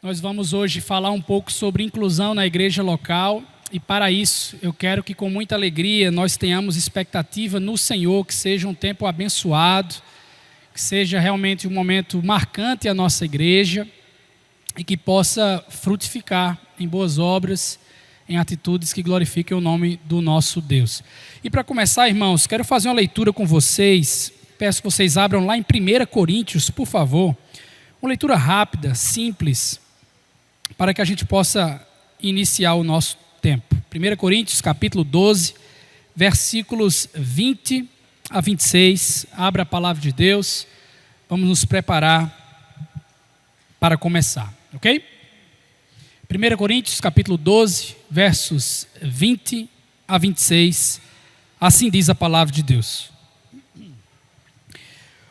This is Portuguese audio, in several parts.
Nós vamos hoje falar um pouco sobre inclusão na igreja local e para isso eu quero que com muita alegria nós tenhamos expectativa no Senhor, que seja um tempo abençoado, que seja realmente um momento marcante à nossa igreja e que possa frutificar em boas obras, em atitudes que glorifiquem o nome do nosso Deus. E para começar, irmãos, quero fazer uma leitura com vocês. Peço que vocês abram lá em 1 Coríntios, por favor. Uma leitura rápida, simples, para que a gente possa iniciar o nosso tempo. 1 Coríntios, capítulo 12, versículos 20 a 26. Abra a palavra de Deus. Vamos nos preparar para começar, ok? 1 Coríntios, capítulo 12, versos 20 a 26. Assim diz a palavra de Deus.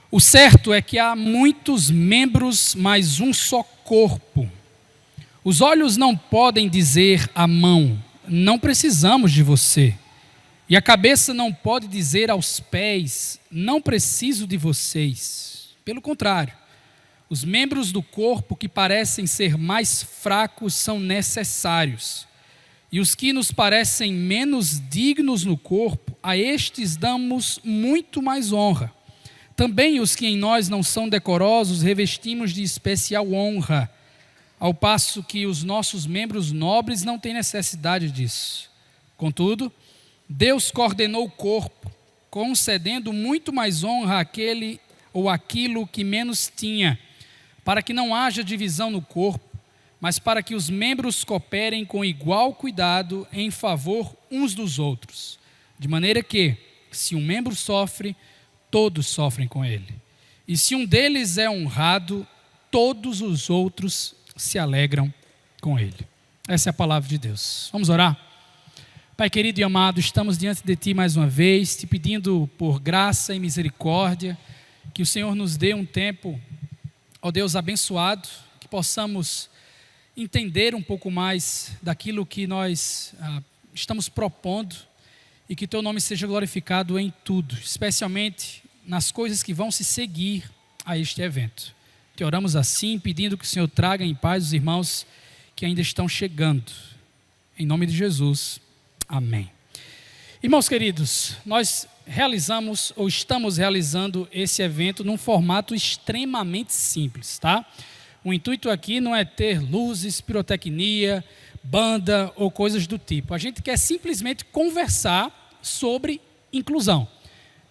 O certo é que há muitos membros, mas um só corpo. Os olhos não podem dizer à mão, não precisamos de você. E a cabeça não pode dizer aos pés, não preciso de vocês. Pelo contrário, os membros do corpo que parecem ser mais fracos são necessários. E os que nos parecem menos dignos no corpo, a estes damos muito mais honra. Também os que em nós não são decorosos, revestimos de especial honra, ao passo que os nossos membros nobres não têm necessidade disso. Contudo, Deus coordenou o corpo, concedendo muito mais honra àquele ou àquilo que menos tinha, para que não haja divisão no corpo, mas para que os membros cooperem com igual cuidado em favor uns dos outros. De maneira que, se um membro sofre, todos sofrem com ele. E se um deles é honrado, todos os outros se alegram com ele. Essa é a palavra de Deus. Vamos orar? Pai querido e amado, estamos diante de Ti mais uma vez, te pedindo por graça e misericórdia, que o Senhor nos dê um tempo, ó Deus, abençoado, que possamos entender um pouco mais daquilo que nós estamos propondo e que Teu nome seja glorificado em tudo, especialmente nas coisas que vão se seguir a este evento. Te oramos assim, pedindo que o Senhor traga em paz os irmãos que ainda estão chegando. Em nome de Jesus, amém. Irmãos queridos, nós realizamos ou estamos realizando esse evento num formato extremamente simples, tá? O intuito aqui não é ter luzes, pirotecnia, banda ou coisas do tipo. A gente quer simplesmente conversar sobre inclusão,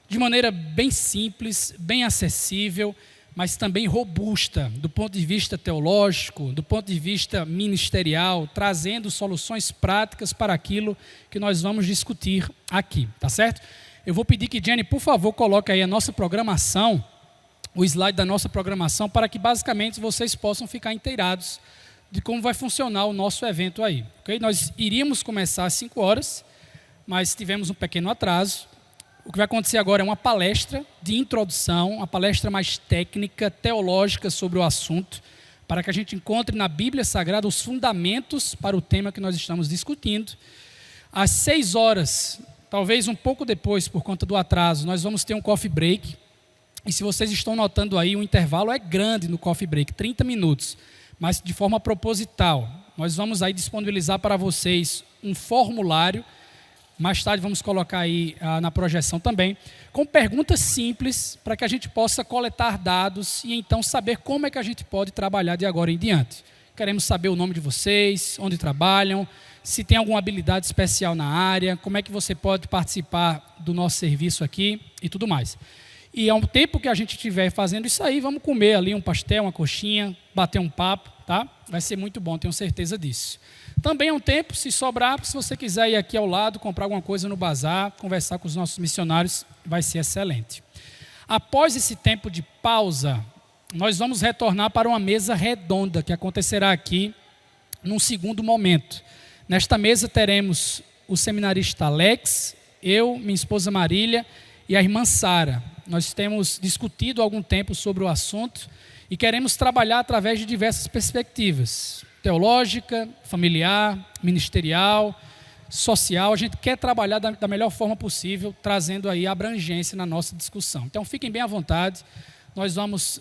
de maneira bem simples, bem acessível, mas também robusta, do ponto de vista teológico, do ponto de vista ministerial, trazendo soluções práticas para aquilo que nós vamos discutir aqui, tá certo? Eu vou pedir que Jenny, por favor, coloque aí a nossa programação, o slide da nossa programação, para que basicamente vocês possam ficar inteirados de como vai funcionar o nosso evento aí, ok? Nós iríamos começar às 5 horas, mas tivemos um pequeno atraso. O que vai acontecer agora é uma palestra de introdução, uma palestra mais técnica, teológica sobre o assunto, para que a gente encontre na Bíblia Sagrada os fundamentos para o tema que nós estamos discutindo. Às 6 horas, talvez um pouco depois, por conta do atraso, nós vamos ter um coffee break. E se vocês estão notando aí, o intervalo é grande no coffee break, 30 minutos, mas de forma proposital. Nós vamos aí disponibilizar para vocês um formulário. Mais tarde vamos colocar aí na projeção também, com perguntas simples para que a gente possa coletar dados e então saber como é que a gente pode trabalhar de agora em diante. Queremos saber o nome de vocês, onde trabalham, se tem alguma habilidade especial na área, como é que você pode participar do nosso serviço aqui e tudo mais. E ao tempo que a gente estiver fazendo isso aí, vamos comer ali um pastel, uma coxinha, bater um papo, tá? Vai ser muito bom, tenho certeza disso. Também é um tempo, se sobrar, se você quiser ir aqui ao lado, comprar alguma coisa no bazar, conversar com os nossos missionários, vai ser excelente. Após esse tempo de pausa, nós vamos retornar para uma mesa redonda, que acontecerá aqui num segundo momento. Nesta mesa teremos o seminarista Alex, eu, minha esposa Marília e a irmã Sara. Nós temos discutido há algum tempo sobre o assunto e queremos trabalhar através de diversas perspectivas. Teológica, familiar, ministerial, social. A gente quer trabalhar da melhor forma possível, trazendo aí abrangência na nossa discussão. Então fiquem bem à vontade, nós vamos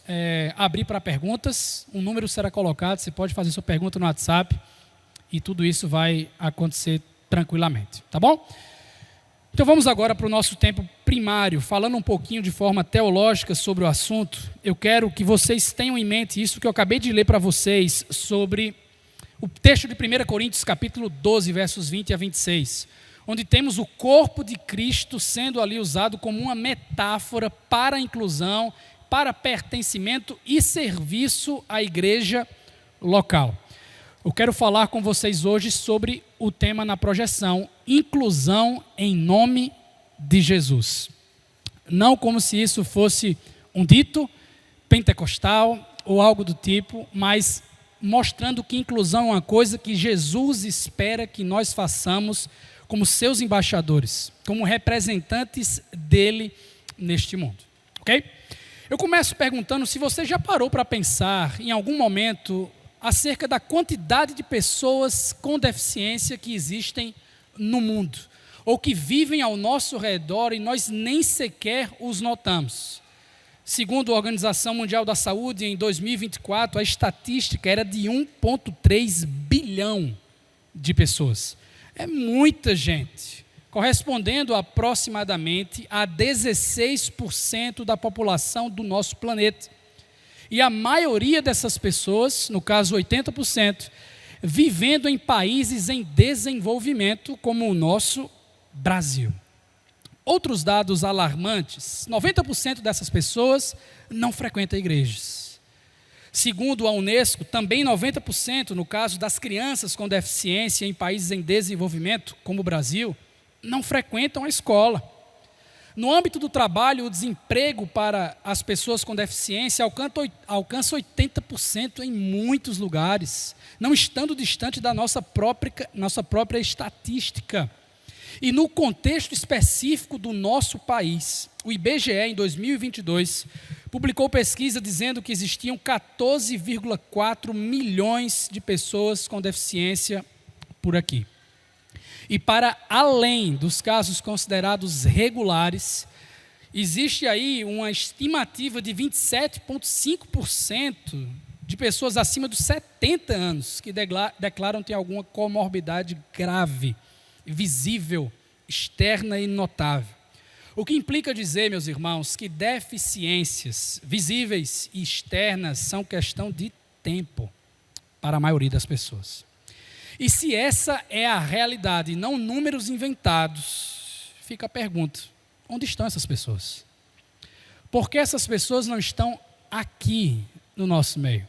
abrir para perguntas. Um número será colocado, você pode fazer sua pergunta no WhatsApp e tudo isso vai acontecer tranquilamente, tá bom? Então vamos agora para o nosso tempo primário, falando um pouquinho de forma teológica sobre o assunto. Eu quero que vocês tenham em mente isso que eu acabei de ler para vocês sobre o texto de 1 Coríntios capítulo 12, versos 20 a 26, onde temos o corpo de Cristo sendo ali usado como uma metáfora para a inclusão, para pertencimento e serviço à igreja local. Eu quero falar com vocês hoje sobre o tema na projeção, inclusão em nome de Jesus. Não como se isso fosse um dito pentecostal ou algo do tipo, mas mostrando que inclusão é uma coisa que Jesus espera que nós façamos como seus embaixadores, como representantes dele neste mundo. Ok? Eu começo perguntando se você já parou para pensar em algum momento acerca da quantidade de pessoas com deficiência que existem no mundo, ou que vivem ao nosso redor e nós nem sequer os notamos. Segundo a Organização Mundial da Saúde, em 2024, a estatística era de 1,3 bilhão de pessoas. É muita gente, correspondendo aproximadamente a 16% da população do nosso planeta. E a maioria dessas pessoas, no caso 80%, vivendo em países em desenvolvimento, como o nosso Brasil. Outros dados alarmantes: 90% dessas pessoas não frequentam igrejas. Segundo a Unesco, também 90%, no caso das crianças com deficiência em países em desenvolvimento, como o Brasil, não frequentam a escola. No âmbito do trabalho, o desemprego para as pessoas com deficiência alcança 80% em muitos lugares, não estando distante da nossa própria estatística. E no contexto específico do nosso país, o IBGE, em 2022, publicou pesquisa dizendo que existiam 14,4 milhões de pessoas com deficiência por aqui. E para além dos casos considerados regulares, existe aí uma estimativa de 27,5% de pessoas acima dos 70 anos que declaram ter alguma comorbidade grave, visível, externa e notável. O que implica dizer, meus irmãos, que deficiências visíveis e externas são questão de tempo para a maioria das pessoas. E se essa é a realidade, não números inventados, fica a pergunta: onde estão essas pessoas? Por que essas pessoas não estão aqui no nosso meio?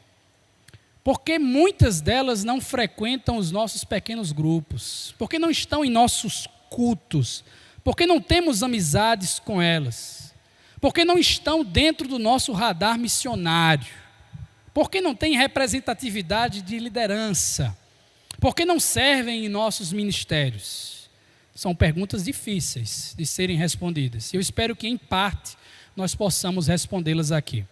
Por que muitas delas não frequentam os nossos pequenos grupos? Por que não estão em nossos cultos? Por que não temos amizades com elas? Por que não estão dentro do nosso radar missionário? Por que não têm representatividade de liderança? Por que não servem em nossos ministérios? São perguntas difíceis de serem respondidas. E eu espero que, em parte, nós possamos respondê-las aqui.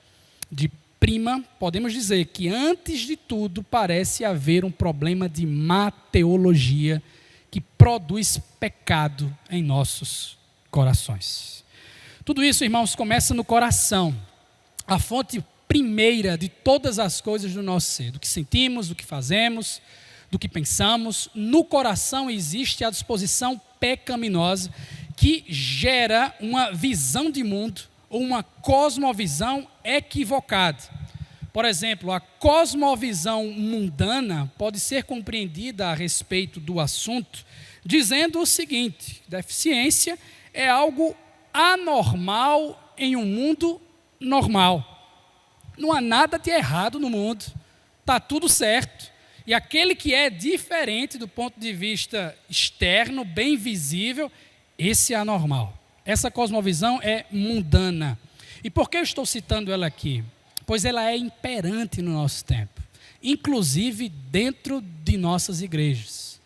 De prima, podemos dizer que, antes de tudo, parece haver um problema de má teologia que produz pecado em nossos corações. Tudo isso, irmãos, começa no coração. A fonte primeira de todas as coisas do nosso ser, do que sentimos, do que fazemos, do que pensamos. No coração existe a disposição pecaminosa que gera uma visão de mundo ou uma cosmovisão equivocada. Por exemplo, a cosmovisão mundana pode ser compreendida a respeito do assunto dizendo o seguinte: deficiência é algo anormal em um mundo normal. Não há nada de errado no mundo, está tudo certo. E aquele que é diferente do ponto de vista externo, bem visível, esse é anormal. Essa cosmovisão é mundana. E por que eu estou citando ela aqui? Pois ela é imperante no nosso tempo, inclusive dentro de nossas igrejas.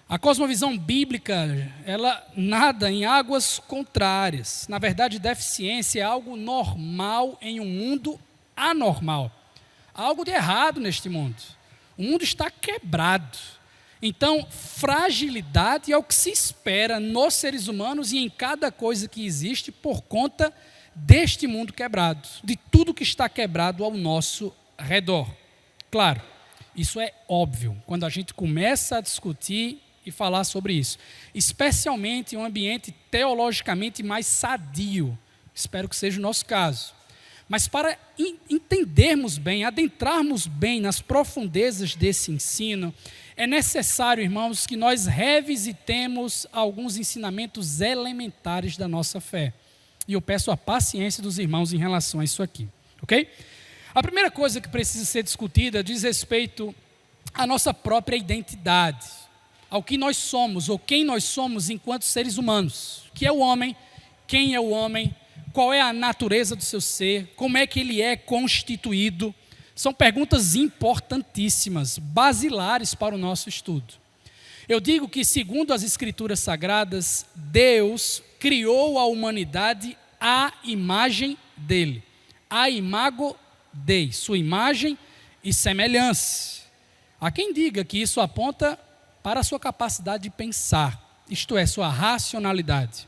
A cosmovisão bíblica, ela nada em águas contrárias. Na verdade, deficiência é algo normal em um mundo anormal. Há algo de errado neste mundo. O mundo está quebrado. Então, fragilidade é o que se espera nos seres humanos e em cada coisa que existe por conta deste mundo quebrado, de tudo que está quebrado ao nosso redor. Claro, isso é óbvio quando a gente começa a discutir e falar sobre isso, especialmente em um ambiente teologicamente mais sadio. Espero que seja o nosso caso. Mas para entendermos bem, adentrarmos bem nas profundezas desse ensino, é necessário, irmãos, que nós revisitemos alguns ensinamentos elementares da nossa fé. E eu peço a paciência dos irmãos em relação a isso aqui, ok? A primeira coisa que precisa ser discutida diz respeito à nossa própria identidade, ao que nós somos, ou quem nós somos enquanto seres humanos. O que é o homem? Quem é o homem? Qual é a natureza do seu ser? Como é que ele é constituído? São perguntas importantíssimas, basilares para o nosso estudo. Eu digo que, segundo as Escrituras Sagradas, Deus criou a humanidade à imagem dele. A imago Dei, sua imagem e semelhança. Há quem diga que isso aponta para a sua capacidade de pensar, isto é, sua racionalidade.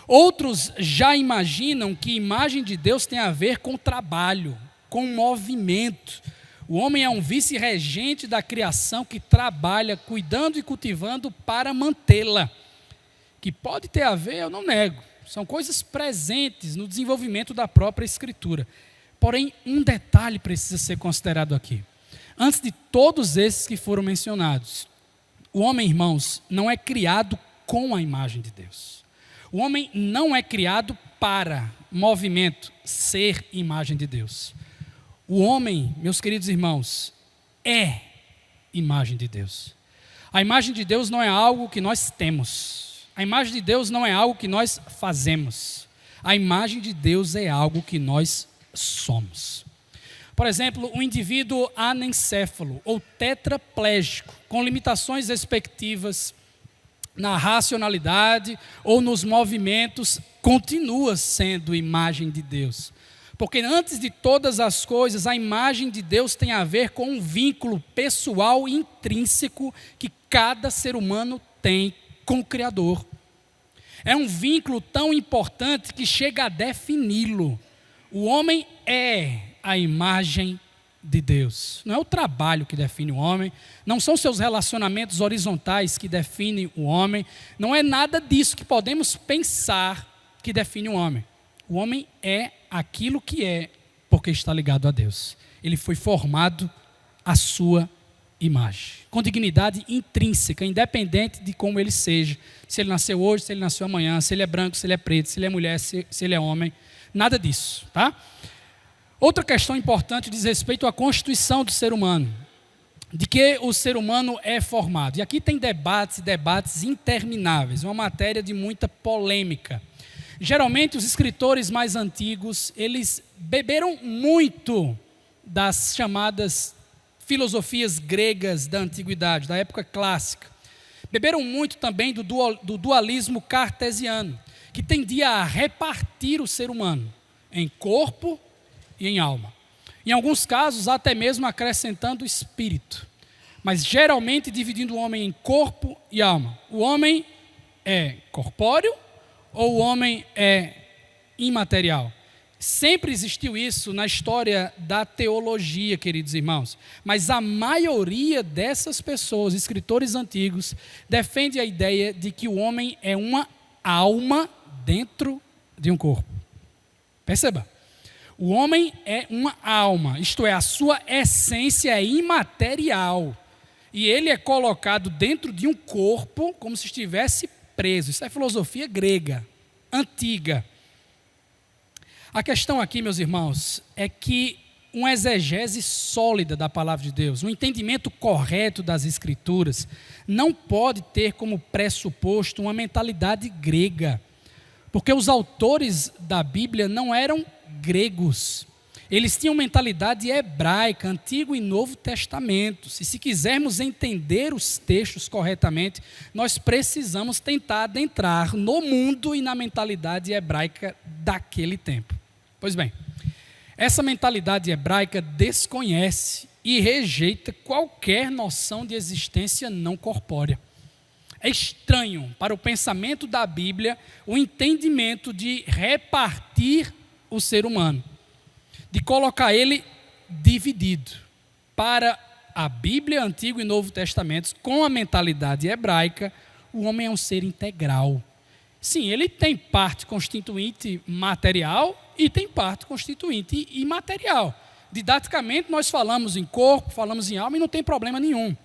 Outros já imaginam que a imagem de Deus tem a ver com trabalho, com movimento. O homem é um vice-regente da criação que trabalha, cuidando e cultivando para mantê-la. Que pode ter a ver, eu não nego. São coisas presentes no desenvolvimento da própria Escritura. Porém, um detalhe precisa ser considerado aqui. Antes de todos esses que foram mencionados, o homem, irmãos, não é criado com a imagem de Deus. O homem não é criado para movimento, ser imagem de Deus. O homem, meus queridos irmãos, é imagem de Deus. A imagem de Deus não é algo que nós temos. A imagem de Deus não é algo que nós fazemos. A imagem de Deus é algo que nós somos. Por exemplo, um indivíduo anencéfalo ou tetraplégico, com limitações respectivas na racionalidade ou nos movimentos, continua sendo imagem de Deus. Porque antes de todas as coisas, a imagem de Deus tem a ver com um vínculo pessoal intrínseco que cada ser humano tem com o Criador. É um vínculo tão importante que chega a defini-lo. O homem é a imagem de Deus. Não é o trabalho que define o homem, não são seus relacionamentos horizontais que definem o homem, não é nada disso que podemos pensar que define o homem. O homem é aquilo que é porque está ligado a Deus. Ele foi formado à sua imagem, com dignidade intrínseca, independente de como ele seja, se ele nasceu hoje, se ele nasceu amanhã, se ele é branco, se ele é preto, se ele é mulher, se ele é homem, nada disso, tá? Outra questão importante diz respeito à constituição do ser humano, de que o ser humano é formado. E aqui tem debates intermináveis, uma matéria de muita polêmica. Geralmente os escritores mais antigos, eles beberam muito das chamadas filosofias gregas da antiguidade, da época clássica. Beberam muito também do dualismo cartesiano, que tendia a repartir o ser humano em corpo e em alma. Em alguns casos, até mesmo acrescentando o espírito. Mas geralmente dividindo o homem em corpo e alma. O homem é corpóreo ou o homem é imaterial? Sempre existiu isso na história da teologia, queridos irmãos. Mas a maioria dessas pessoas, escritores antigos, defende a ideia de que o homem é uma alma dentro de um corpo. Perceba. O homem é uma alma, isto é, a sua essência é imaterial. E ele é colocado dentro de um corpo como se estivesse preso. Isso é filosofia grega, antiga. A questão aqui, meus irmãos, é que uma exegese sólida da palavra de Deus, um entendimento correto das Escrituras, não pode ter como pressuposto uma mentalidade grega. Porque os autores da Bíblia não eram gregos. Eles tinham mentalidade hebraica, Antigo e Novo Testamento. E se quisermos entender os textos corretamente, nós precisamos tentar adentrar no mundo e na mentalidade hebraica daquele tempo. Pois bem, essa mentalidade hebraica desconhece e rejeita qualquer noção de existência não corpórea. É estranho para o pensamento da Bíblia o entendimento de repartir o ser humano, de colocar ele dividido. Para a Bíblia, Antigo e Novo Testamentos, com a mentalidade hebraica, o homem é um ser integral. Sim, ele tem parte constituinte material e tem parte constituinte imaterial. Didaticamente, nós falamos em corpo, falamos em alma e não tem problema nenhum.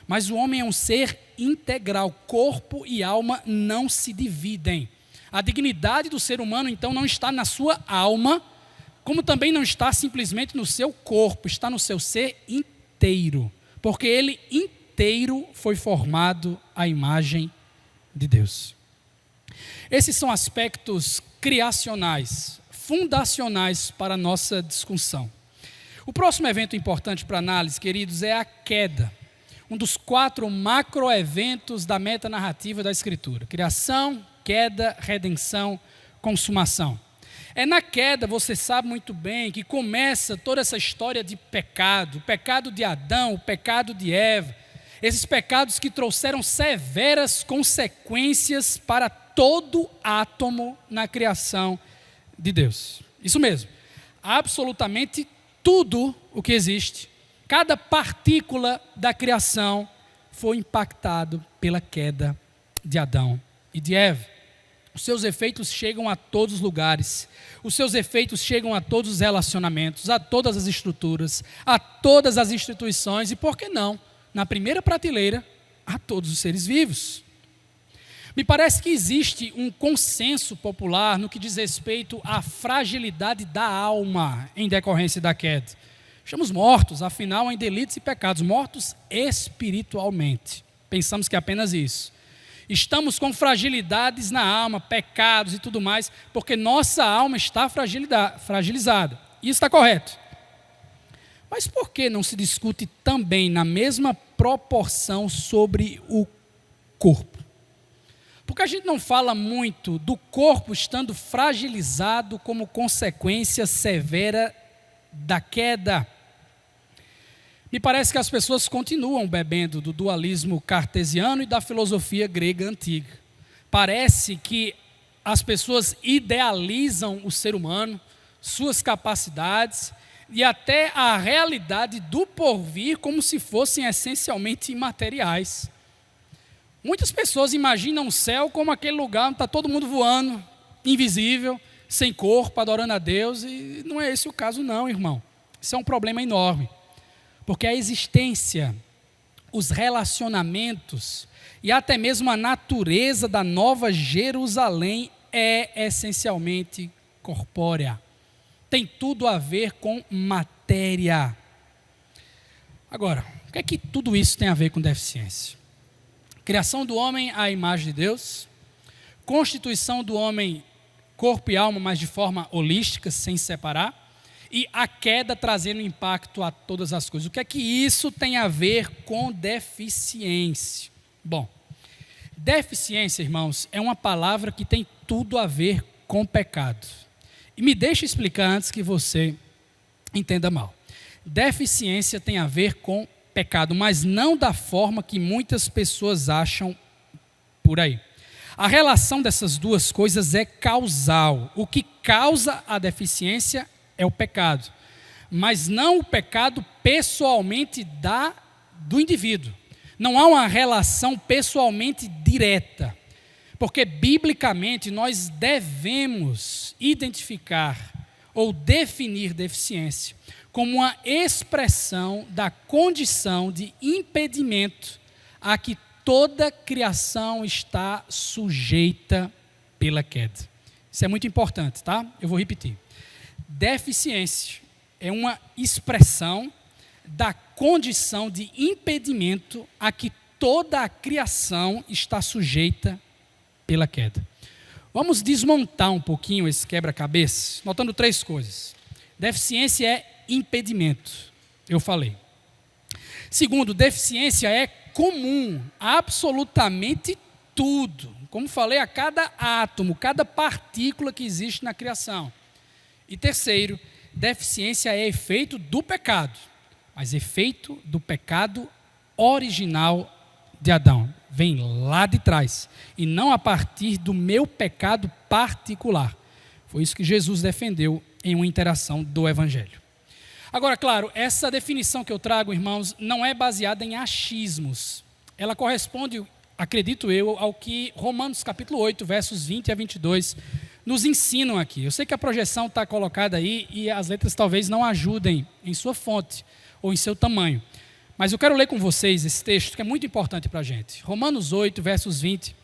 Mas o homem é um ser integral. Corpo e alma não se dividem. A dignidade do ser humano, então, não está na sua alma, como também não está simplesmente no seu corpo, está no seu ser inteiro. Porque ele inteiro foi formado à imagem de Deus. Esses são aspectos criacionais, fundacionais para a nossa discussão. O próximo evento importante para análise, queridos, é a queda. Um dos 4 macroeventos da metanarrativa da Escritura. Criação, queda, redenção, consumação. É na queda, você sabe muito bem, que começa toda essa história de pecado. O pecado de Adão, o pecado de Eva. Esses pecados que trouxeram severas consequências para todo átomo na criação de Deus. Isso mesmo. Absolutamente tudo o que existe, cada partícula da criação foi impactado pela queda de Adão e de Eva. Os seus efeitos chegam a todos os lugares, os seus efeitos chegam a todos os relacionamentos, a todas as estruturas, a todas as instituições e, por que não, na primeira prateleira, a todos os seres vivos. Me parece que existe um consenso popular no que diz respeito à fragilidade da alma em decorrência da queda. Estamos mortos, afinal, em delitos e pecados, mortos espiritualmente. Pensamos que é apenas isso. Estamos com fragilidades na alma, pecados e tudo mais, porque nossa alma está fragilizada. Isso está correto. Mas por que não se discute também na mesma proporção sobre o corpo? Porque a gente não fala muito do corpo estando fragilizado como consequência severa da queda. Me parece que as pessoas continuam bebendo do dualismo cartesiano e da filosofia grega antiga. Parece que as pessoas idealizam o ser humano, suas capacidades e até a realidade do porvir como se fossem essencialmente imateriais. Muitas pessoas imaginam o céu como aquele lugar onde está todo mundo voando, invisível, sem corpo, adorando a Deus, e não é esse o caso não, irmão. Isso é um problema enorme, porque a existência, os relacionamentos e até mesmo a natureza da Nova Jerusalém é essencialmente corpórea. Tem tudo a ver com matéria. Agora, o que é que tudo isso tem a ver com deficiência? Criação do homem à imagem de Deus, constituição do homem corpo e alma, mas de forma holística, sem separar, e a queda trazendo impacto a todas as coisas. O que é que isso tem a ver com deficiência? Bom, deficiência, irmãos, é uma palavra que tem tudo a ver com pecado. E me deixa explicar antes que você entenda mal. Deficiência tem a ver com pecado, mas não da forma que muitas pessoas acham por aí. A relação dessas duas coisas é causal. O que causa a deficiência é o pecado, mas não o pecado pessoalmente do indivíduo. Não há uma relação pessoalmente direta, porque biblicamente nós devemos identificar ou definir deficiência como uma expressão da condição de impedimento a que toda criação está sujeita pela queda. Isso é muito importante, tá? Eu vou repetir. Deficiência é uma expressão da condição de impedimento a que toda a criação está sujeita pela queda. Vamos desmontar um pouquinho esse quebra-cabeça, notando 3 coisas. Deficiência é impedimento, eu falei. Segundo, deficiência é comum, absolutamente tudo. Como falei, a cada átomo, cada partícula que existe na criação. E terceiro, deficiência é efeito do pecado, mas efeito do pecado original de Adão. Vem lá de trás, e não a partir do meu pecado particular. Foi isso que Jesus defendeu em uma interação do Evangelho. Agora, claro, essa definição que eu trago, irmãos, não é baseada em achismos. Ela corresponde, acredito eu, ao que Romanos capítulo 8, versos 20 a 22, nos ensinam aqui. Eu sei que a projeção está colocada aí e as letras talvez não ajudem em sua fonte ou em seu tamanho. Mas eu quero ler com vocês esse texto que é muito importante para a gente. Romanos 8, versos 20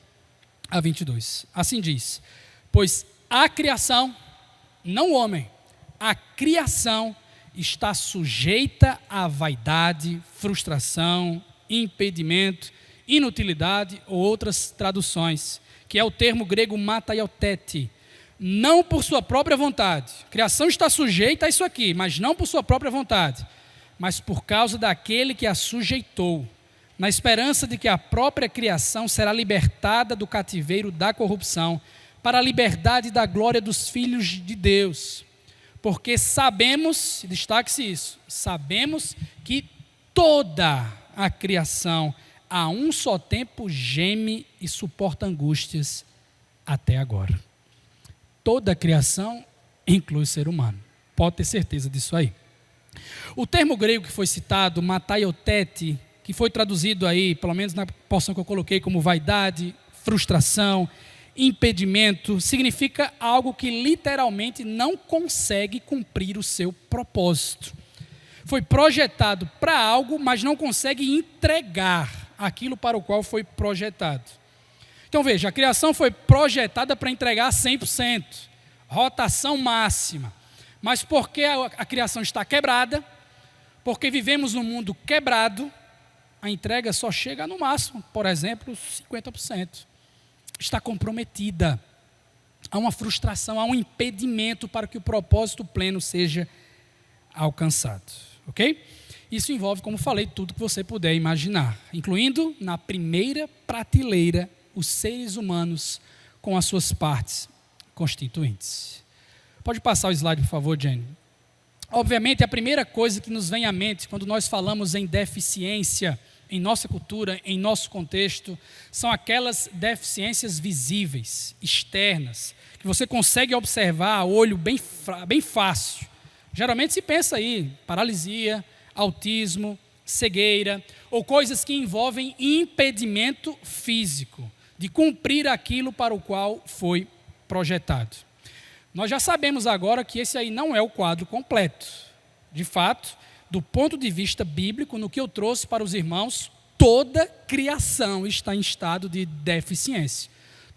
a 22. Assim diz: pois a criação, não o homem, a criação está sujeita à vaidade, frustração, impedimento, inutilidade ou outras traduções, que é o termo grego mataiotete, não por sua própria vontade. A criação está sujeita a isso aqui, mas não por sua própria vontade, mas por causa daquele que a sujeitou, na esperança de que a própria criação será libertada do cativeiro da corrupção, para a liberdade da glória dos filhos de Deus. Porque sabemos, destaque-se isso, sabemos que toda a criação a um só tempo geme e suporta angústias até agora. Toda a criação inclui o ser humano. Pode ter certeza disso aí. O termo grego que foi citado, mataiotete, que foi traduzido aí, pelo menos na porção que eu coloquei, como vaidade, frustração, impedimento, significa algo que literalmente não consegue cumprir o seu propósito. Foi projetado para algo, mas não consegue entregar aquilo para o qual foi projetado. Então veja, a criação foi projetada para entregar 100%, rotação máxima. Mas porque a criação está quebrada, porque vivemos num mundo quebrado, a entrega só chega no máximo, por exemplo, 50%. Está comprometida. Há uma frustração, há um impedimento para que o propósito pleno seja alcançado. Ok? Isso envolve, como falei, tudo que você puder imaginar, incluindo na primeira prateleira os seres humanos com as suas partes constituintes. Pode passar o slide, por favor, Jenny. Obviamente, a primeira coisa que nos vem à mente quando nós falamos em deficiência em nossa cultura, em nosso contexto, são aquelas deficiências visíveis, externas, que você consegue observar a olho bem fácil. Geralmente se pensa aí, paralisia, autismo, cegueira, ou coisas que envolvem impedimento físico, de cumprir aquilo para o qual foi projetado. Nós já sabemos agora que esse aí não é o quadro completo. De fato, do ponto de vista bíblico, no que eu trouxe para os irmãos, toda criação está em estado de deficiência.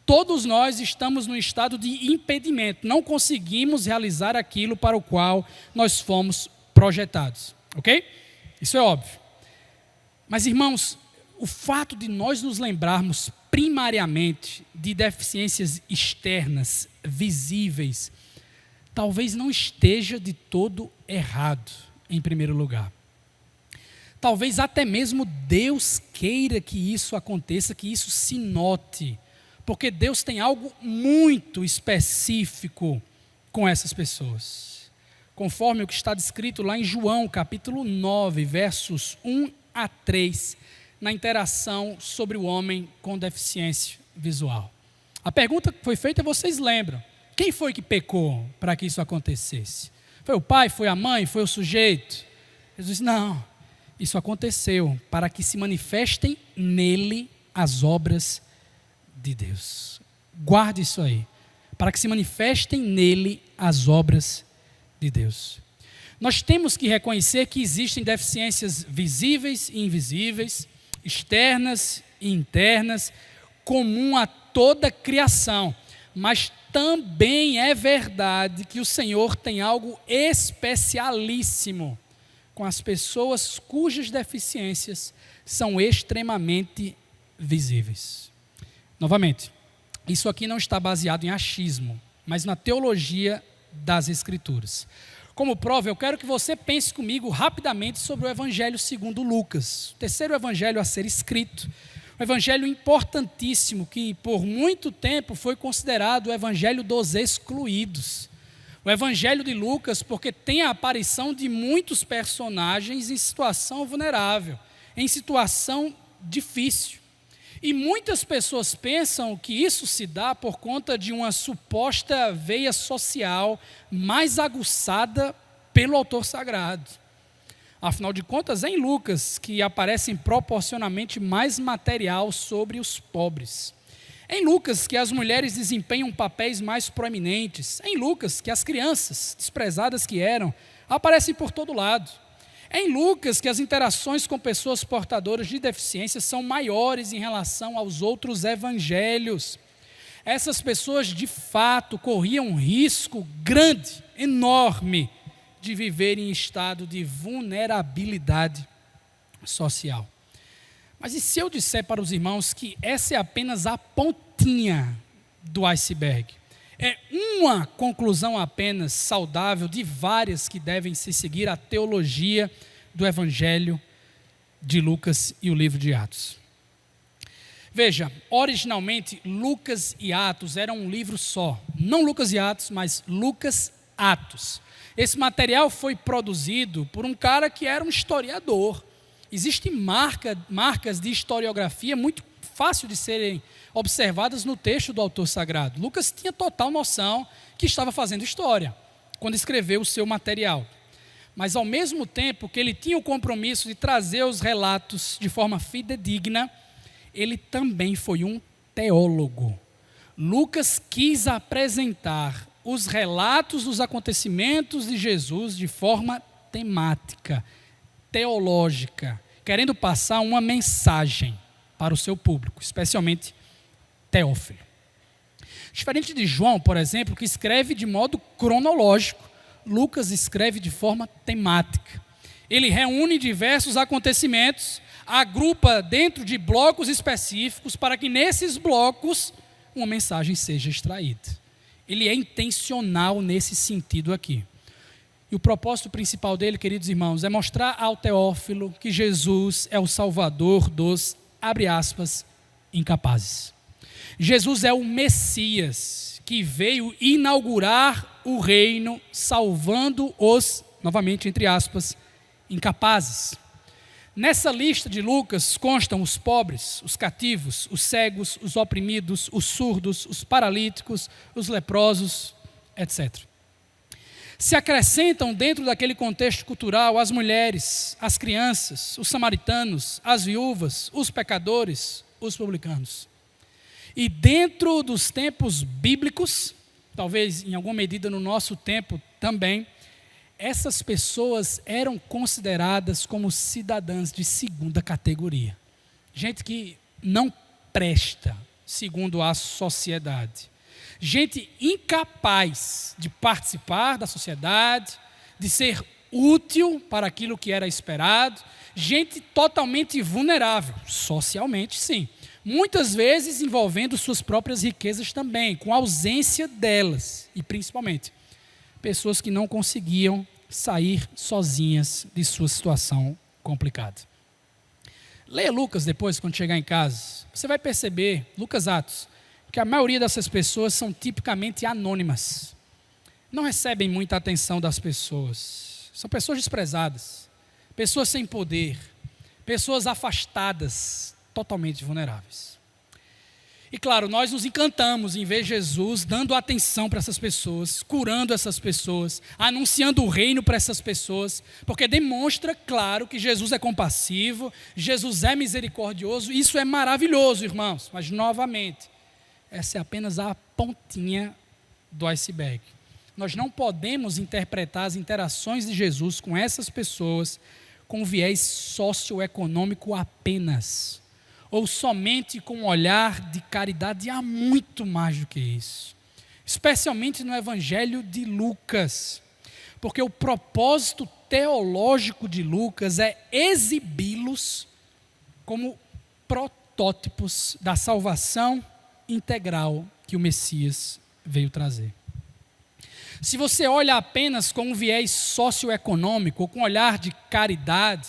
Todos nós estamos no estado de impedimento, não conseguimos realizar aquilo para o qual nós fomos projetados, ok? Isso é óbvio. Mas, irmãos, o fato de nós nos lembrarmos primariamente de deficiências externas, visíveis, talvez não esteja de todo errado, em primeiro lugar. Talvez até mesmo Deus queira que isso aconteça, que isso se note, porque Deus tem algo muito específico com essas pessoas. Conforme o que está descrito lá em João, capítulo 9, versos 1 a 3, na interação sobre o homem com deficiência visual. A pergunta que foi feita, vocês lembram? Quem foi que pecou para que isso acontecesse? Foi o pai, foi a mãe, foi o sujeito? Jesus disse, não, isso aconteceu para que se manifestem nele as obras de Deus. Guarde isso aí, para que se manifestem nele as obras de Deus. Nós temos que reconhecer que existem deficiências visíveis e invisíveis, externas e internas, comum a toda criação, mas também é verdade que o Senhor tem algo especialíssimo com as pessoas cujas deficiências são extremamente visíveis. Novamente, isso aqui não está baseado em achismo, mas na teologia das Escrituras. Como prova, eu quero que você pense comigo rapidamente sobre o Evangelho segundo Lucas, o terceiro evangelho a ser escrito. Um evangelho importantíssimo que por muito tempo foi considerado o evangelho dos excluídos. O evangelho de Lucas, porque tem a aparição de muitos personagens em situação vulnerável, em situação difícil. E muitas pessoas pensam que isso se dá por conta de uma suposta veia social mais aguçada pelo autor sagrado. Afinal de contas, é em Lucas que aparecem proporcionalmente mais material sobre os pobres. É em Lucas que as mulheres desempenham papéis mais proeminentes. É em Lucas que as crianças, desprezadas que eram, aparecem por todo lado. É em Lucas que as interações com pessoas portadoras de deficiência são maiores em relação aos outros evangelhos. Essas pessoas, de fato, corriam um risco grande, enorme, de viver em estado de vulnerabilidade social. Mas e se eu disser para os irmãos que essa é apenas a pontinha do iceberg? É uma conclusão apenas saudável de várias que devem se seguir a teologia do Evangelho de Lucas e o livro de Atos. Veja, originalmente Lucas e Atos eram um livro só. Não Lucas e Atos, mas Lucas Atos. Esse material foi produzido por um cara que era um historiador. Existem marcas de historiografia muito fácil de serem observadas no texto do autor sagrado. Lucas tinha total noção que estava fazendo história quando escreveu o seu material. Mas ao mesmo tempo que ele tinha o compromisso de trazer os relatos de forma fidedigna, ele também foi um teólogo. Lucas quis apresentar os relatos dos acontecimentos de Jesus de forma temática, teológica, querendo passar uma mensagem para o seu público, especialmente Teófilo. Diferente de João, por exemplo, que escreve de modo cronológico, Lucas escreve de forma temática. Ele reúne diversos acontecimentos, agrupa dentro de blocos específicos para que nesses blocos uma mensagem seja extraída. Ele é intencional nesse sentido aqui. E o propósito principal dele, queridos irmãos, é mostrar ao Teófilo que Jesus é o Salvador dos, abre aspas, incapazes. Jesus é o Messias que veio inaugurar o reino, salvando os, novamente entre aspas, incapazes. Nessa lista de Lucas constam os pobres, os cativos, os cegos, os oprimidos, os surdos, os paralíticos, os leprosos, etc. Se acrescentam dentro daquele contexto cultural as mulheres, as crianças, os samaritanos, as viúvas, os pecadores, os publicanos. E dentro dos tempos bíblicos, talvez em alguma medida no nosso tempo também, essas pessoas eram consideradas como cidadãs de segunda categoria. Gente que não presta segundo a sociedade. Gente incapaz de participar da sociedade, de ser útil para aquilo que era esperado. Gente totalmente vulnerável, socialmente sim. Muitas vezes envolvendo suas próprias riquezas também, com ausência delas. E principalmente, pessoas que não conseguiam sair sozinhas de sua situação complicada. Leia Lucas depois, quando chegar em casa. Você vai perceber, Lucas Atos, que a maioria dessas pessoas são tipicamente anônimas. Não recebem muita atenção das pessoas. São pessoas desprezadas, pessoas sem poder, pessoas afastadas, totalmente vulneráveis. E claro, nós nos encantamos em ver Jesus dando atenção para essas pessoas, curando essas pessoas, anunciando o reino para essas pessoas, porque demonstra, claro, que Jesus é compassivo, Jesus é misericordioso, isso é maravilhoso, irmãos. Mas, novamente, essa é apenas a pontinha do iceberg. Nós não podemos interpretar as interações de Jesus com essas pessoas com viés socioeconômico apenas, ou somente com um olhar de caridade. Há muito mais do que isso, especialmente no Evangelho de Lucas, porque o propósito teológico de Lucas é exibi-los como protótipos da salvação integral que o Messias veio trazer. Se você olha apenas com um viés socioeconômico ou com um olhar de caridade,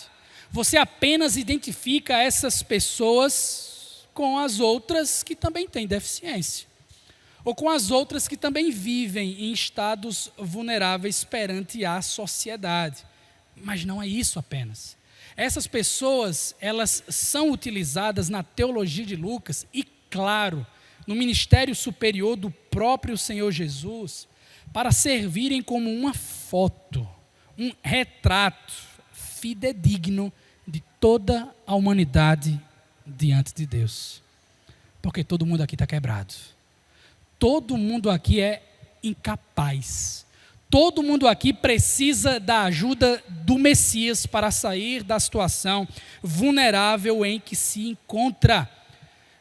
você apenas identifica essas pessoas com as outras que também têm deficiência, ou com as outras que também vivem em estados vulneráveis perante a sociedade. Mas não é isso apenas. Essas pessoas, elas são utilizadas na teologia de Lucas e, claro, no ministério superior do próprio Senhor Jesus, para servirem como uma foto, um retrato fidedigno de toda a humanidade diante de Deus. Porque todo mundo aqui está quebrado. Todo mundo aqui é incapaz. Todo mundo aqui precisa da ajuda do Messias para sair da situação vulnerável em que se encontra.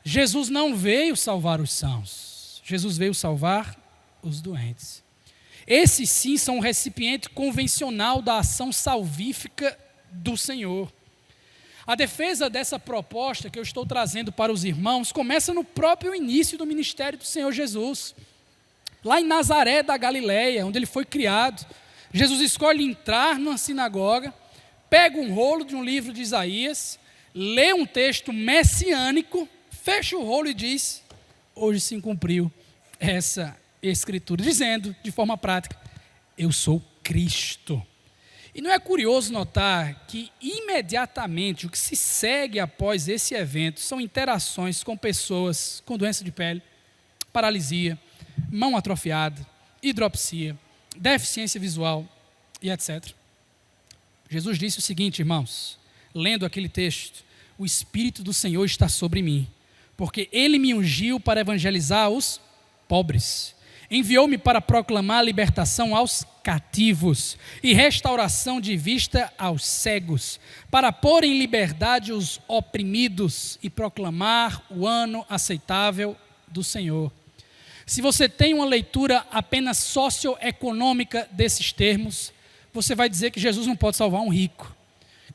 Jesus não veio salvar os sãos. Jesus veio salvar os doentes. Esses sim são o recipiente convencional da ação salvífica do Senhor. A defesa dessa proposta que eu estou trazendo para os irmãos começa no próprio início do ministério do Senhor Jesus. Lá em Nazaré da Galileia, onde ele foi criado, Jesus escolhe entrar numa sinagoga, pega um rolo de um livro de Isaías, lê um texto messiânico, fecha o rolo e diz: hoje se cumpriu essa escritura, dizendo de forma prática: eu sou Cristo. E não é curioso notar que imediatamente o que se segue após esse evento são interações com pessoas com doença de pele, paralisia, mão atrofiada, hidropsia, deficiência visual e etc. Jesus disse o seguinte, irmãos, lendo aquele texto: o Espírito do Senhor está sobre mim, porque Ele me ungiu para evangelizar os pobres. Enviou-me para proclamar libertação aos cativos e restauração de vista aos cegos, para pôr em liberdade os oprimidos e proclamar o ano aceitável do Senhor. Se você tem uma leitura apenas socioeconômica desses termos, você vai dizer que Jesus não pode salvar um rico,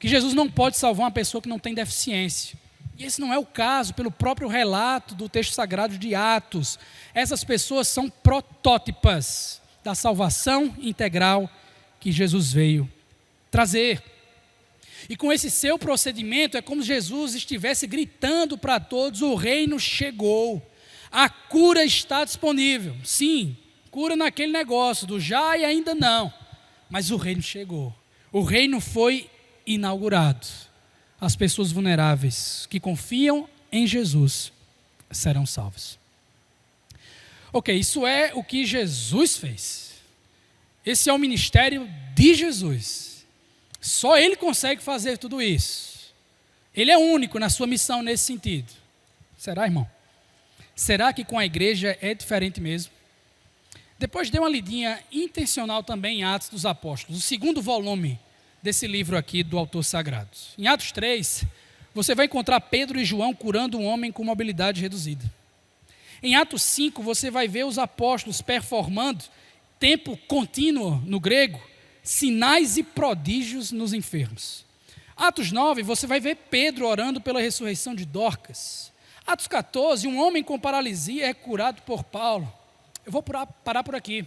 que Jesus não pode salvar uma pessoa que não tem deficiência. E esse não é o caso, pelo próprio relato do texto sagrado de Atos. Essas pessoas são protótipas da salvação integral que Jesus veio trazer. E com esse seu procedimento, é como se Jesus estivesse gritando para todos: o reino chegou. A cura está disponível. Sim, cura naquele negócio do já e ainda não. Mas o reino chegou. O reino foi inaugurado. As pessoas vulneráveis que confiam em Jesus serão salvas. Ok, isso é o que Jesus fez. Esse é o ministério de Jesus. Só Ele consegue fazer tudo isso. Ele é único na sua missão nesse sentido. Será, irmão? Será que com a igreja é diferente mesmo? Depois dê uma lidinha intencional também em Atos dos Apóstolos, o segundo volume desse livro aqui do autor sagrado. Em Atos 3, você vai encontrar Pedro e João curando um homem com mobilidade reduzida. Em Atos 5, você vai ver os apóstolos performando, tempo contínuo no grego, sinais e prodígios nos enfermos. Atos 9, você vai ver Pedro orando pela ressurreição de Dorcas. Atos 14, um homem com paralisia é curado por Paulo. Eu vou parar por aqui.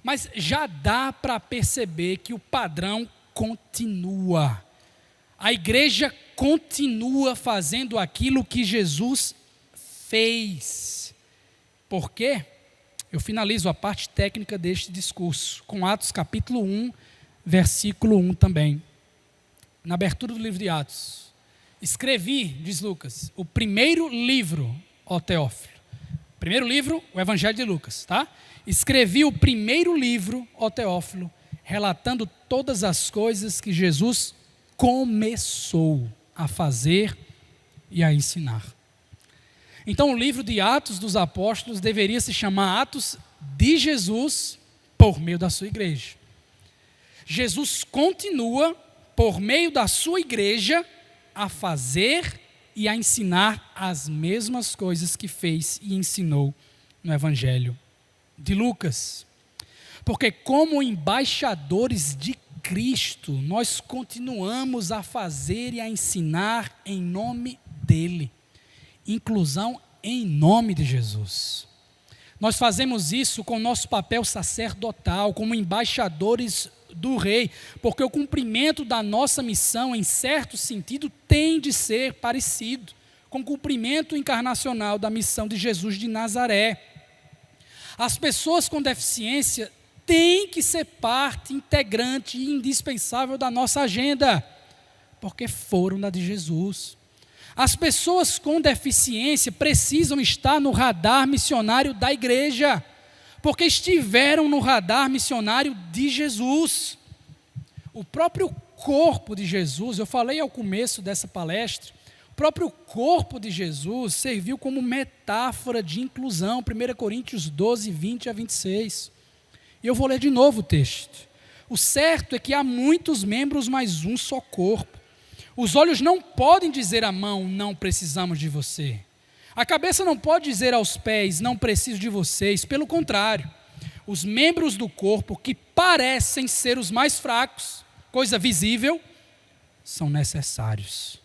Mas já dá para perceber que o padrão continua. A igreja continua fazendo aquilo que Jesus fez. Por quê? Eu finalizo a parte técnica deste discurso com Atos capítulo 1, versículo 1 também. Na abertura do livro de Atos. Escrevi, diz Lucas, o primeiro livro, ó Teófilo. Primeiro livro, o Evangelho de Lucas, tá? Escrevi o primeiro livro, ó Teófilo, relatando todas as coisas que Jesus começou a fazer e a ensinar. Então, o livro de Atos dos Apóstolos deveria se chamar Atos de Jesus por meio da sua igreja. Jesus continua, por meio da sua igreja, a fazer e a ensinar as mesmas coisas que fez e ensinou no Evangelho de Lucas. Porque como embaixadores de Cristo, nós continuamos a fazer e a ensinar em nome dele. Inclusão em nome de Jesus. Nós fazemos isso com o nosso papel sacerdotal, como embaixadores do rei, porque o cumprimento da nossa missão, em certo sentido, tem de ser parecido com o cumprimento encarnacional da missão de Jesus de Nazaré. As pessoas com deficiência têm que ser parte integrante e indispensável da nossa agenda, porque foram da de Jesus. As pessoas com deficiência precisam estar no radar missionário da igreja, porque estiveram no radar missionário de Jesus. O próprio corpo de Jesus, eu falei ao começo dessa palestra, o próprio corpo de Jesus serviu como metáfora de inclusão, 1 Coríntios 12, 20 a 26. E eu vou ler de novo o texto. O certo é que há muitos membros, mas um só corpo. Os olhos não podem dizer à mão, não precisamos de você. A cabeça não pode dizer aos pés, não preciso de vocês. Pelo contrário, os membros do corpo que parecem ser os mais fracos, coisa visível, são necessários.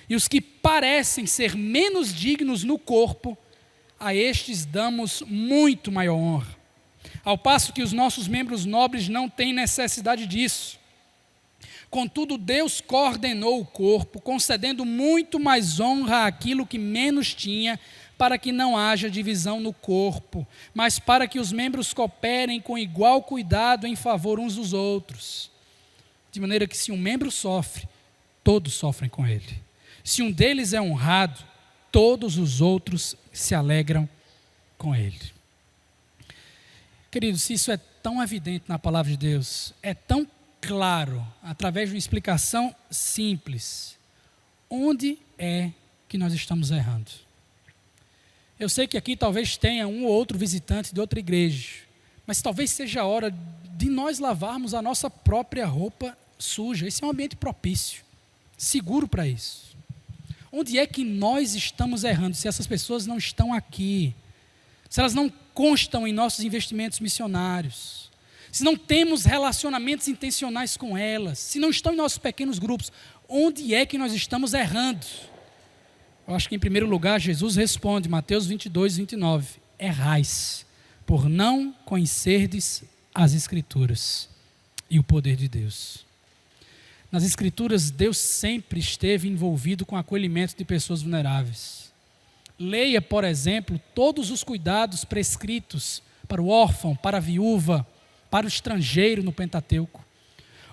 E os que parecem ser menos dignos no corpo, a estes damos muito maior honra. Ao passo que os nossos membros nobres não têm necessidade disso. Contudo, Deus coordenou o corpo, concedendo muito mais honra àquilo que menos tinha, para que não haja divisão no corpo, mas para que os membros cooperem com igual cuidado em favor uns dos outros. De maneira que se um membro sofre, todos sofrem com ele. Se um deles é honrado, todos os outros se alegram com ele. Queridos, se isso é tão evidente na palavra de Deus, é tão claro, através de uma explicação simples, onde é que nós estamos errando? Eu sei que aqui talvez tenha um ou outro visitante de outra igreja, mas talvez seja a hora de nós lavarmos a nossa própria roupa suja. Esse é um ambiente propício, seguro para isso. Onde é que nós estamos errando? Se essas pessoas não estão aqui, se elas não constam em nossos investimentos missionários, se não temos relacionamentos intencionais com elas, se não estão em nossos pequenos grupos, onde é que nós estamos errando? Eu acho que em primeiro lugar Jesus responde, Mateus 22, 29, errais, por não conhecerdes as Escrituras e o poder de Deus. Nas Escrituras, Deus sempre esteve envolvido com o acolhimento de pessoas vulneráveis. Leia, por exemplo, todos os cuidados prescritos para o órfão, para a viúva, para o estrangeiro no Pentateuco.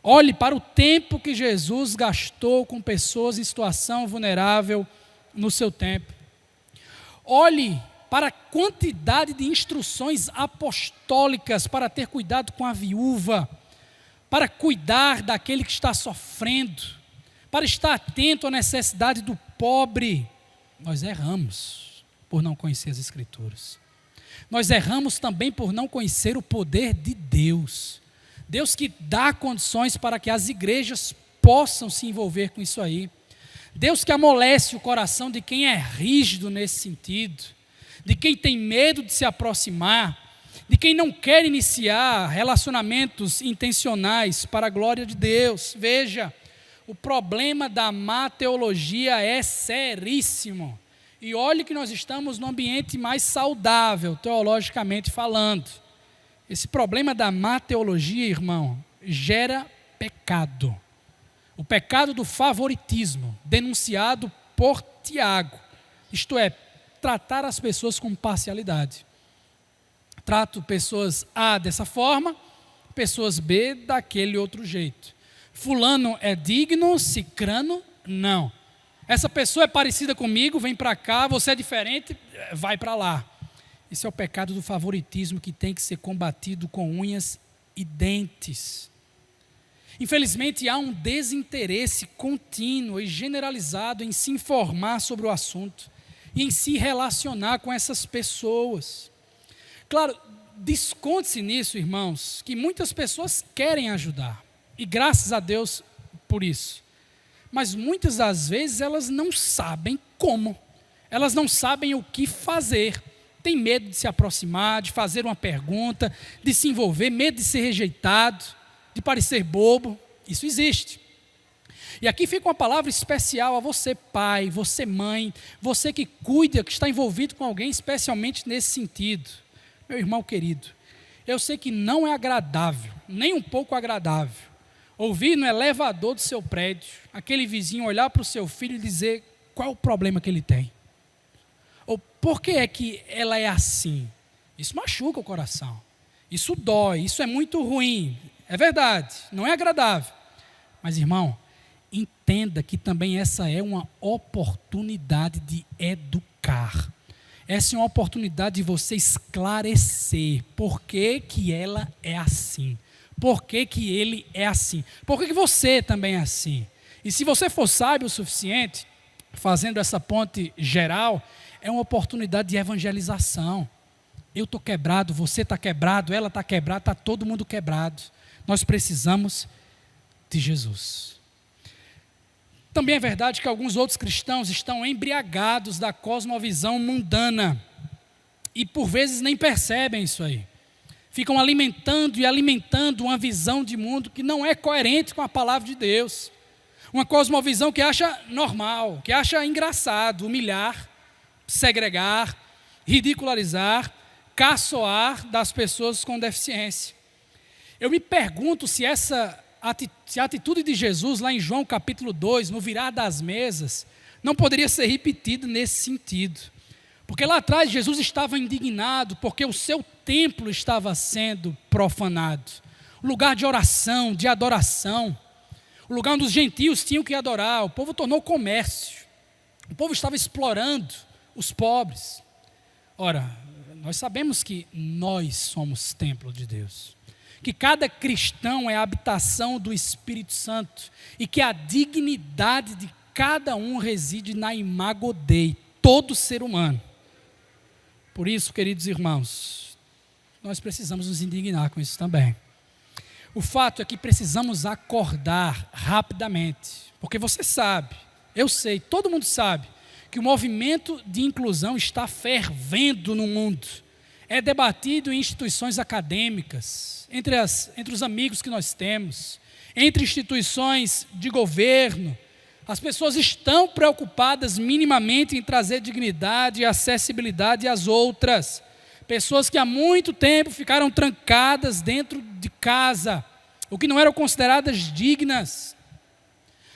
Olhe para o tempo que Jesus gastou com pessoas em situação vulnerável no seu tempo. Olhe para a quantidade de instruções apostólicas para ter cuidado com a viúva, para cuidar daquele que está sofrendo, para estar atento à necessidade do pobre. Nós erramos por não conhecer as Escrituras. Nós erramos também por não conhecer o poder de Deus. Deus que dá condições para que as igrejas possam se envolver com isso aí. Deus que amolece o coração de quem é rígido nesse sentido, de quem tem medo de se aproximar, de quem não quer iniciar relacionamentos intencionais para a glória de Deus. Veja, o problema da má teologia é seríssimo. E olhe que nós estamos num ambiente mais saudável, teologicamente falando. Esse problema da má teologia, irmão, gera pecado. O pecado do favoritismo, denunciado por Tiago. Isto é, tratar as pessoas com parcialidade. Trato pessoas A dessa forma, pessoas B daquele outro jeito. Fulano é digno, cicrano, não. Essa pessoa é parecida comigo, vem para cá, você é diferente, vai para lá. Esse é o pecado do favoritismo que tem que ser combatido com unhas e dentes. Infelizmente, há um desinteresse contínuo e generalizado em se informar sobre o assunto e em se relacionar com essas pessoas. Claro, desconte-se nisso, irmãos, que muitas pessoas querem ajudar, e graças a Deus por isso. Mas muitas das vezes elas não sabem como, elas não sabem o que fazer, tem medo de se aproximar, de fazer uma pergunta, de se envolver, medo de ser rejeitado, de parecer bobo. Isso existe. E aqui fica uma palavra especial a você pai, você mãe, você que cuida, que está envolvido com alguém, especialmente nesse sentido. Meu irmão querido, eu sei que não é agradável, nem um pouco agradável, ouvir no elevador do seu prédio, aquele vizinho olhar para o seu filho e dizer qual é o problema que ele tem. Ou por que é que ela é assim? Isso machuca o coração, isso dói, isso é muito ruim, é verdade, não é agradável. Mas irmão, entenda que também essa é uma oportunidade de educar. Essa é uma oportunidade de você esclarecer por que que ela é assim. Por que que ele é assim. Por que que você também é assim. E se você for sábio o suficiente, fazendo essa ponte geral, é uma oportunidade de evangelização. Eu estou quebrado, você está quebrado, ela está quebrada, está todo mundo quebrado. Nós precisamos de Jesus. Também é verdade que alguns outros cristãos estão embriagados da cosmovisão mundana e por vezes nem percebem isso aí. Ficam alimentando e alimentando uma visão de mundo que não é coerente com a palavra de Deus. Uma cosmovisão que acha normal, que acha engraçado, humilhar, segregar, ridicularizar, caçoar das pessoas com deficiência. Eu me pergunto se a atitude de Jesus lá em João capítulo 2, no virar das mesas, não poderia ser repetida nesse sentido. Porque lá atrás Jesus estava indignado porque o seu templo estava sendo profanado. O lugar de oração, de adoração, o lugar onde os gentios tinham que adorar, o povo tornou comércio. O povo estava explorando os pobres. Ora, nós sabemos que nós somos templo de Deus. Que cada cristão é a habitação do Espírito Santo e que a dignidade de cada um reside na imago Dei, todo ser humano. Por isso, queridos irmãos, nós precisamos nos indignar com isso também. O fato é que precisamos acordar rapidamente, porque você sabe, eu sei, todo mundo sabe, que o movimento de inclusão está fervendo no mundo. É debatido em instituições acadêmicas, entre os amigos que nós temos, entre instituições de governo. As pessoas estão preocupadas minimamente em trazer dignidade e acessibilidade às outras. Pessoas que há muito tempo ficaram trancadas dentro de casa, o que não eram consideradas dignas.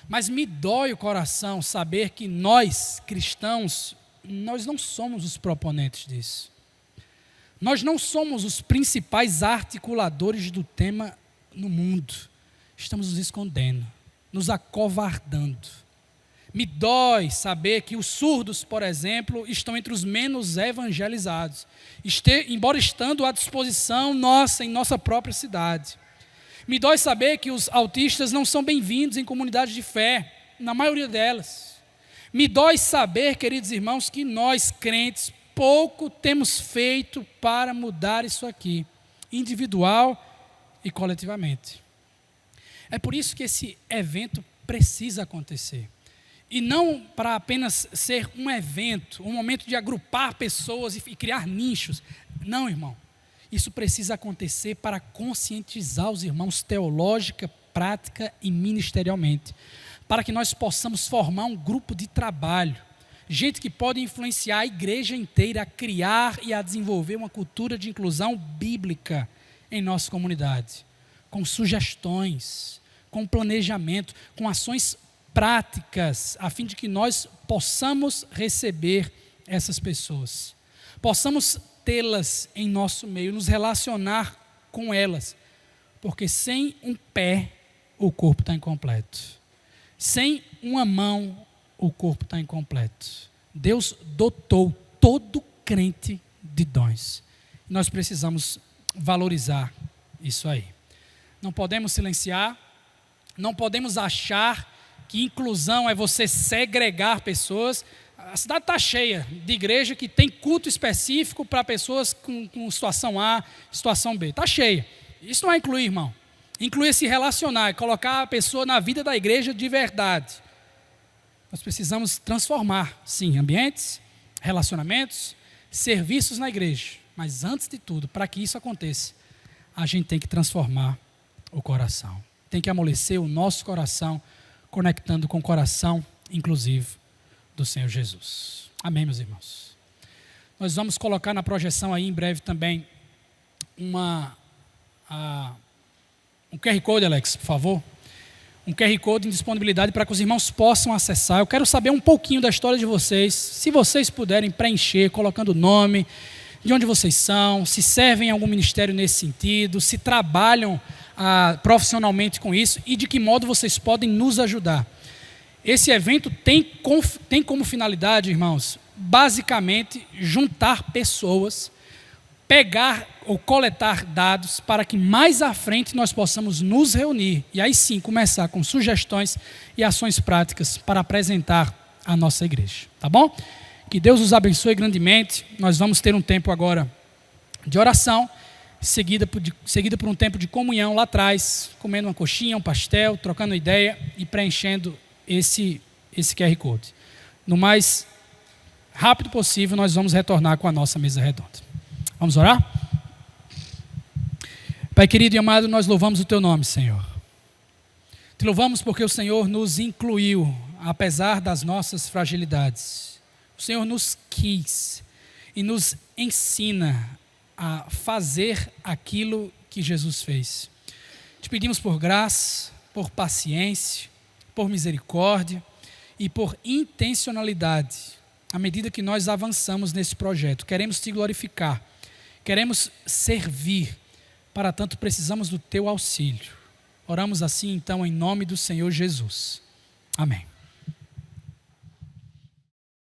Mas me dói o coração saber que nós, cristãos, nós não somos os proponentes disso. Nós não somos os principais articuladores do tema no mundo. Estamos nos escondendo, nos acovardando. Me dói saber que os surdos, por exemplo, estão entre os menos evangelizados, embora estando à disposição nossa, em nossa própria cidade. Me dói saber que os autistas não são bem-vindos em comunidades de fé, na maioria delas. Me dói saber, queridos irmãos, que nós, crentes, pouco temos feito para mudar isso aqui, individual e coletivamente. É por isso que esse evento precisa acontecer. E não para apenas ser um evento, um momento de agrupar pessoas e criar nichos. Não, irmão. Isso precisa acontecer para conscientizar os irmãos teológica, prática e ministerialmente. Para que nós possamos formar um grupo de trabalho. Gente que pode influenciar a igreja inteira a criar e a desenvolver uma cultura de inclusão bíblica em nossa comunidade. Com sugestões, com planejamento, com ações práticas, a fim de que nós possamos receber essas pessoas. Possamos tê-las em nosso meio, nos relacionar com elas. Porque sem um pé, o corpo está incompleto. Sem uma mão, o corpo está incompleto. Deus dotou todo crente de dons. Nós precisamos valorizar isso aí. Não podemos silenciar, não podemos achar que inclusão é você segregar pessoas. A cidade está cheia de igreja que tem culto específico para pessoas com situação A, situação B. Está cheia. Isso não é incluir, irmão. Incluir é se relacionar, é colocar a pessoa na vida da igreja de verdade. Nós precisamos transformar, sim, ambientes, relacionamentos, serviços na igreja. Mas antes de tudo, para que isso aconteça, a gente tem que transformar o coração. Tem que amolecer o nosso coração, conectando com o coração inclusivo do Senhor Jesus. Amém, meus irmãos? Nós vamos colocar na projeção aí em breve também um QR Code, Alex, por favor. Um QR Code em disponibilidade para que os irmãos possam acessar. Eu quero saber um pouquinho da história de vocês, se vocês puderem preencher, colocando o nome, de onde vocês são, se servem em algum ministério nesse sentido, se trabalham profissionalmente com isso e de que modo vocês podem nos ajudar. Esse evento tem como finalidade, irmãos, basicamente juntar pessoas, pegar ou coletar dados para que mais à frente nós possamos nos reunir e aí sim começar com sugestões e ações práticas para apresentar a nossa igreja, tá bom? Que Deus os abençoe grandemente. Nós vamos ter um tempo agora de oração, seguida por um tempo de comunhão lá atrás, comendo uma coxinha, um pastel, trocando ideia e preenchendo esse QR Code. No mais rápido possível, nós vamos retornar com a nossa mesa redonda. Vamos orar? Pai querido e amado, nós louvamos o Teu nome, Senhor. Te louvamos porque o Senhor nos incluiu, apesar das nossas fragilidades. O Senhor nos quis e nos ensina a fazer aquilo que Jesus fez. Te pedimos por graça, por paciência, por misericórdia e por intencionalidade, à medida que nós avançamos nesse projeto. Queremos Te glorificar, queremos servir, para tanto precisamos do Teu auxílio. Oramos assim então em nome do Senhor Jesus. Amém.